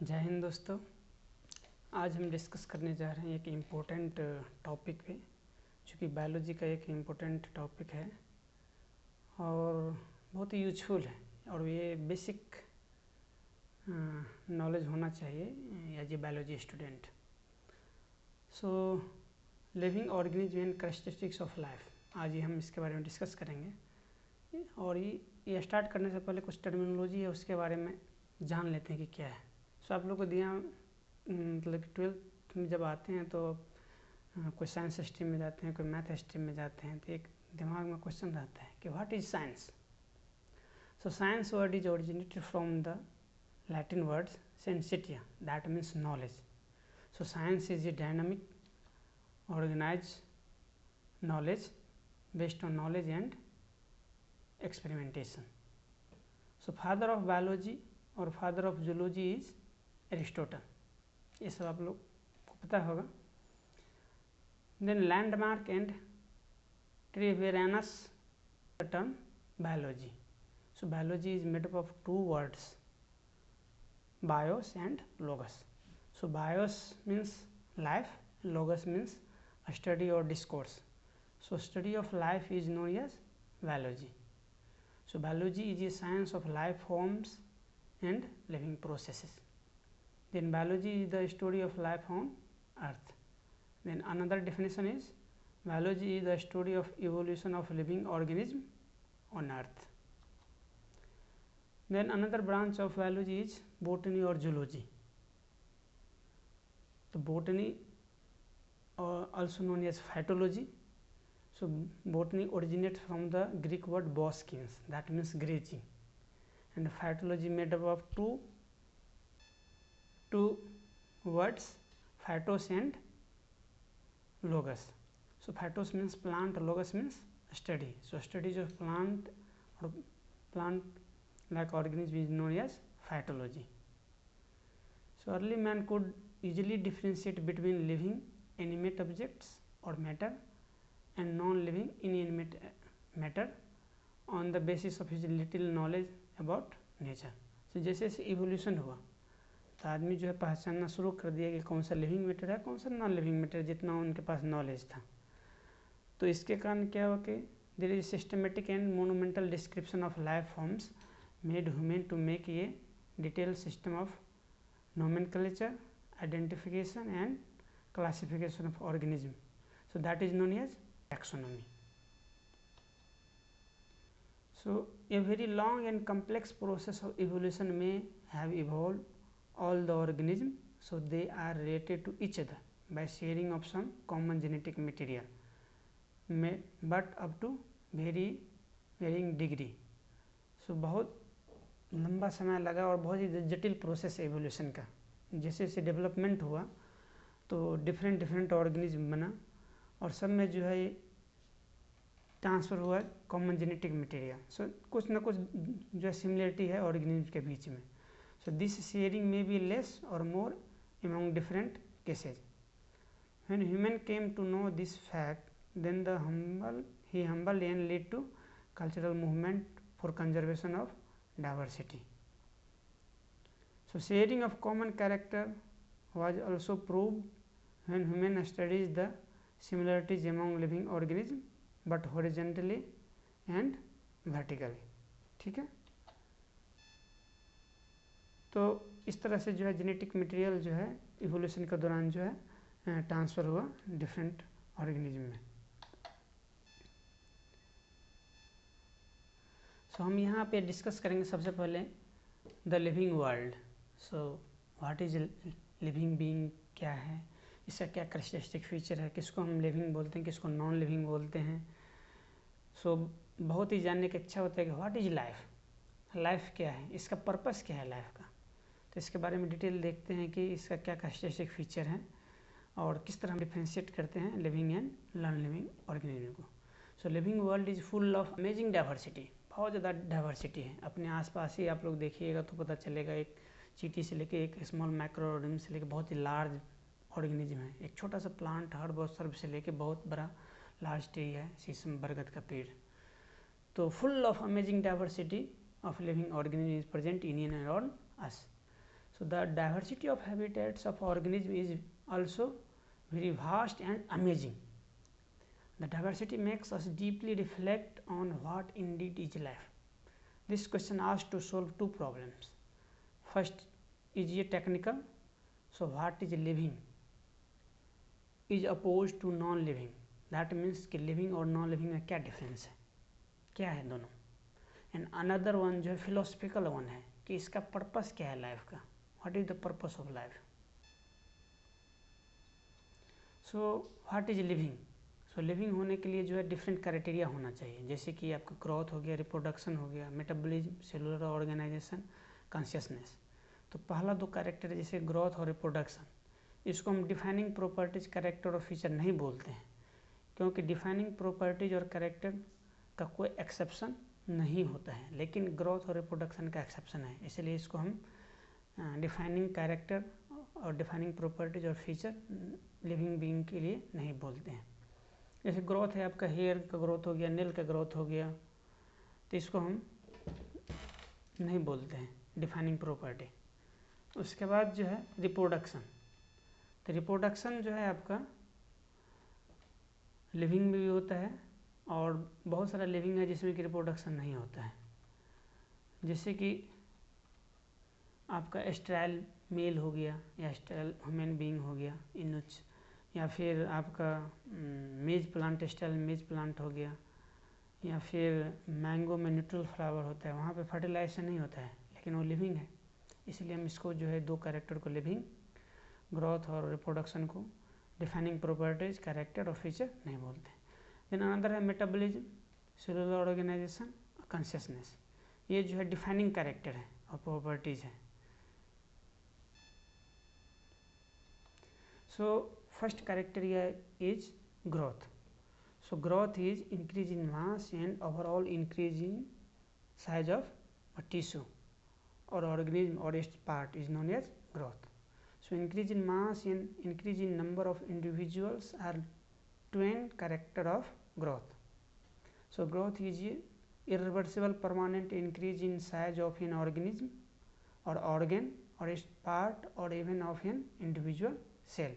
जय हिंद दोस्तों। आज हम डिस्कस करने जा रहे हैं एक इम्पोर्टेंट टॉपिक पे, जो कि बायोलॉजी का एक इम्पोर्टेंट टॉपिक है और बहुत ही यूजफुल है और ये बेसिक नॉलेज होना चाहिए as a biology student. So living organism and characteristics of life, आज ही हम इसके बारे में डिस्कस करेंगे। और ये स्टार्ट करने से पहले कुछ टर्मिनोलॉजी है उसके बारे में जान लेते हैं कि क्या है। सो आप लोग को दिया मतलब 12th में जब आते हैं तो कोई साइंस स्ट्रीम में जाते हैं, कोई मैथ स्ट्रीम में जाते हैं, तो एक दिमाग में क्वेश्चन रहता है कि what is science. So science word is originated from the Latin words scientia, that means knowledge. So science is a dynamic organized knowledge based on knowledge and experimentation. So father of biology और father of zoology is Aristotle, ये सब आप लोग को पता होगा। Then landmark and trivianus term biology. So biology is made up of two words, bios and logos. So bios means life, logos means a study or discourse. So study of life is known as biology. So biology is a science of life forms and living processes. Then biology is the story of life on earth. Then another definition is biology is the story of evolution of living organism on earth. Then another branch of biology is botany or zoology. So botany also known as phytology. So botany originates from the Greek word boskins, that means grazing, and phytology made up of two words, phytos and logos. So phytos means plant, logos means study. So studies of plant or plant like organism is known as phytology. So early man could easily differentiate between living animate objects or matter and non-living inanimate matter on the basis of his little knowledge about nature. So जैसे जैसे evolution हुआ तो आदमी जो है पहचानना शुरू कर दिया कि कौन सा लिविंग मैटर है, कौन सा नॉन लिविंग मैटर, जितना उनके पास नॉलेज था। तो इसके कारण क्या हुआ कि there is systematic and monumental description of life forms made human to make a detail system of nomenclature, identification and classification of organism. So that is known as taxonomy. So a very long and complex process of evolution may have evolved all the organisms, so they are related to each other by sharing of some common genetic material, but up to varying degree. So बहुत लंबा समय लगा और बहुत ही जटिल process है evolution का। जैसे जैसे डेवलपमेंट हुआ तो डिफरेंट ऑर्गेनिज्म बना और सब में जो है ट्रांसफ़र हुआ कॉमन जेनेटिक मटेरियल। सो कुछ ना कुछ जो है सिमिलरिटी है ऑर्गेनिज्म के बीच में। सो दिस शेयरिंग में बी लेस और more among different cases. When human came to know this fact then he humble and lead to cultural movement for conservation of diversity. So sharing of common character was also proved when human studies the similarities among living organisms but horizontally and vertically. ठीक है, तो इस तरह से जो है genetic material जो है इवोल्यूशन के दौरान जो है ट्रांसफ़र हुआ डिफरेंट ऑर्गेनिज्म में। तो हम यहाँ पे डिस्कस करेंगे सबसे पहले the living world. So what is living being, क्या है, इसका क्या कैरेक्टरिस्टिक फीचर है, किसको हम लिविंग बोलते हैं, किसको नॉन लिविंग बोलते हैं। सो बहुत ही जानने की इच्छा होता है कि व्हाट इज लाइफ, लाइफ क्या है, इसका पर्पस क्या है लाइफ का। तो इसके बारे में डिटेल देखते हैं कि इसका क्या कैरेक्टरिस्टिक फीचर है और किस तरह हम डिफ्रेंशिएट करते हैं living and non living organism को। So living world is full of amazing diversity, बहुत ज़्यादा डाइवर्सिटी है। अपने आसपास ही आप लोग देखिएगा तो पता चलेगा, एक चींटी से लेके एक स्मॉल माइक्रो ऑर्गेनिज्म से लेके बहुत ही लार्ज ऑर्गेनिज्म है। एक छोटा सा प्लांट हर्ब और सर्ब से लेके बहुत बड़ा लार्ज ट्री है, शीशम बरगद का पेड़। तो full of amazing diversity of living organism is present in and around us. So the diversity of habitats of organism is also very vast and amazing. The diversity makes us deeply reflect on what indeed is life. This question asks to solve two problems. First is a technical, so what is living is opposed to non living, that means कि living और non living में क्या difference है, क्या है दोनों. And another one जो है फिलोसफिकल वन है कि इसका पर्पस क्या है लाइफ का, what is the purpose of life. So what is living. So living होने के लिए जो है डिफरेंट क्राइटेरिया होना चाहिए, जैसे कि आपका ग्रोथ हो गया, रिप्रोडक्शन हो गया, मेटाबॉलिज्म, सेलुलर ऑर्गेनाइजेशन, कॉन्शियसनेस. तो पहला दो कैरेक्टर जैसे ग्रोथ और रिप्रोडक्शन, इसको हम डिफाइनिंग प्रॉपर्टीज, कैरेक्टर और फीचर नहीं बोलते हैं, क्योंकि डिफाइनिंग प्रॉपर्टीज और कैरेक्टर का कोई एक्सेप्शन नहीं होता है, लेकिन ग्रोथ और रिप्रोडक्शन का एक्सेप्शन है. इसलिए इसको हम डिफाइनिंग कैरेक्टर और डिफाइनिंग प्रॉपर्टीज और फीचर लिविंग बीइंग के लिए नहीं बोलते हैं. जैसे ग्रोथ है आपका, हेयर का ग्रोथ हो गया, नेल का ग्रोथ हो गया, तो इसको हम नहीं बोलते हैं डिफाइनिंग प्रॉपर्टी. उसके बाद जो है रिप्रोडक्शन. तो रिप्रोडक्शन जो है आपका लिविंग में भी होता है और बहुत सारा लिविंग है जिसमें कि रिप्रोडक्शन नहीं होता है, जैसे कि आपका स्टेराइल मेल हो गया या स्टेराइल ह्यूमन बीइंग हो गया इनुच, या फिर आपका मेज प्लांट, स्टेराइल मेज प्लांट हो गया, या फिर मैंगो में न्यूट्रल फ्लावर होता है, वहाँ पे फर्टिलाइजेशन नहीं होता है लेकिन वो लिविंग है. इसलिए हम इसको जो है दो कैरेक्टर को लिविंग, ग्रोथ और रिप्रोडक्शन को डिफाइनिंग प्रॉपर्टीज, कैरेक्टर और फीचर नहीं बोलते. देन अनदर है मेटाबॉलिज्म, सेलुलर ऑर्गेनाइजेशन, कॉन्शियसनेस. ये जो है डिफाइनिंग कैरेक्टर है और प्रॉपर्टीज है. So first criteria is growth. So growth is increase in mass and overall increase in size of a tissue or organism or its part is known as growth. So increase in mass and increase in number of individuals are twin character of growth. So growth is irreversible permanent increase in size of an organism or organ or its part or even of an individual cell.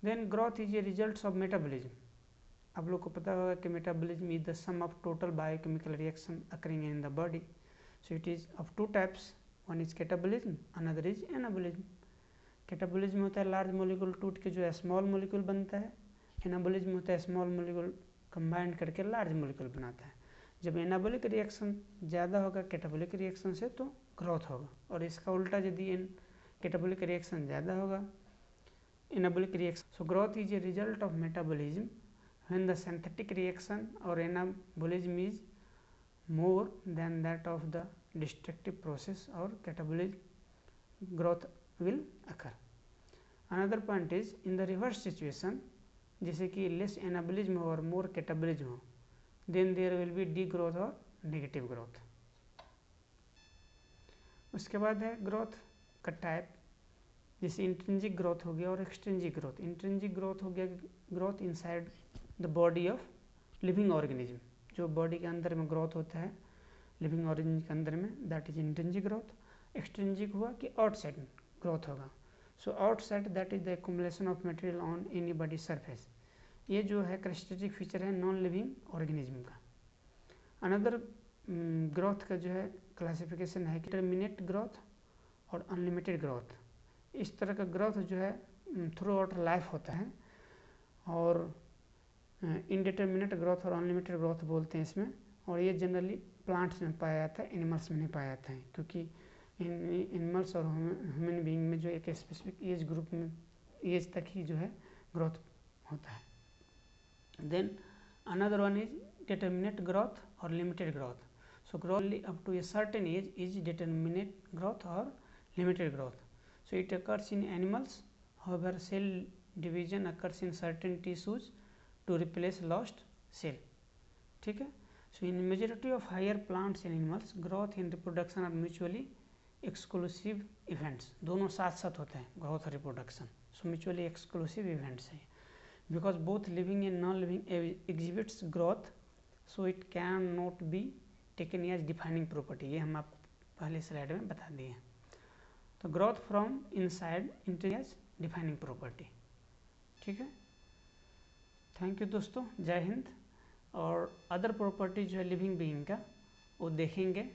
Then growth is a result of metabolism. आप लोग को पता होगा कि metabolism is the sum of total biochemical reaction occurring in the body. So it is of two types, one is catabolism, another is anabolism. Catabolism होता है large molecule टूट के जो है स्मॉल मोलिक्यूल बनता है, एनाबोलिज्म होता है स्मॉल मोलिक्यूल कंबाइंड करके लार्ज मोलिक्यूल बनाता है. जब एनाबोलिक रिएक्शन ज़्यादा होगा कैटाबोलिक रिएक्शन से तो ग्रोथ होगा, और इसका उल्टा यदि कैटाबोलिक रिएक्शन ज़्यादा होगा anabolic reaction. So growth is a result of metabolism when the synthetic reaction और anabolism is more than that of the destructive process or catabolic growth will occur. Another point is in the reverse situation, जैसे कि less anabolism or more catabolism हो, then there will be degrowth or negative growth. उसके बाद है growth का type, जैसे intrinsic growth हो गया और एक्सट्रिंसिक ग्रोथ. इंट्रिंसिक ग्रोथ हो गया growth inside the body of living organism, जो बॉडी के अंदर में ग्रोथ होता है लिविंग ऑर्गेनिज्म के अंदर में, that is intrinsic growth. Extrinsic हुआ कि आउटसाइड ग्रोथ होगा. So outside that is the accumulation of material on any body surface. ये जो है कैरेक्टरिस्टिक फीचर है नॉन लिविंग ऑर्गेनिज्म का. अनदर ग्रोथ का जो है क्लासिफिकेशन है डिटरमिनेट ग्रोथ और अनलिमिटेड ग्रोथ. इस तरह का ग्रोथ जो है थ्रू आउट लाइफ होता है, और इनडिटर्मिनेट ग्रोथ और अनलिमिटेड ग्रोथ बोलते हैं इसमें. और ये जनरली प्लांट्स में पाया जाता है, एनिमल्स में नहीं पाया जाता है, क्योंकि एनिमल्स और ह्यूमन बीइंग में जो एक स्पेसिफिक एज ग्रुप में एज तक ही जो है ग्रोथ होता है. Then another one is determinate growth और limited growth. So growth up to a certain age is determinate growth और limited growth. So it occurs in animals, however cell division occurs in certain tissues to replace lost cell. ठीक है. So in majority of higher plants and animals, growth and reproduction are mutually exclusive events. दोनों साथ साथ होते हैं growth और reproduction. So mutually exclusive events है. Because both living and non-living exhibits growth, so it cannot be taken as defining property. ये हम आपको पहले स्लाइड में बता दिए हैं. तो growth from inside intelligence defining property. ठीक है, थैंक यू दोस्तों, जय हिंद। और अदर प्रॉपर्टी जो है लिविंग बीइंग का वो देखेंगे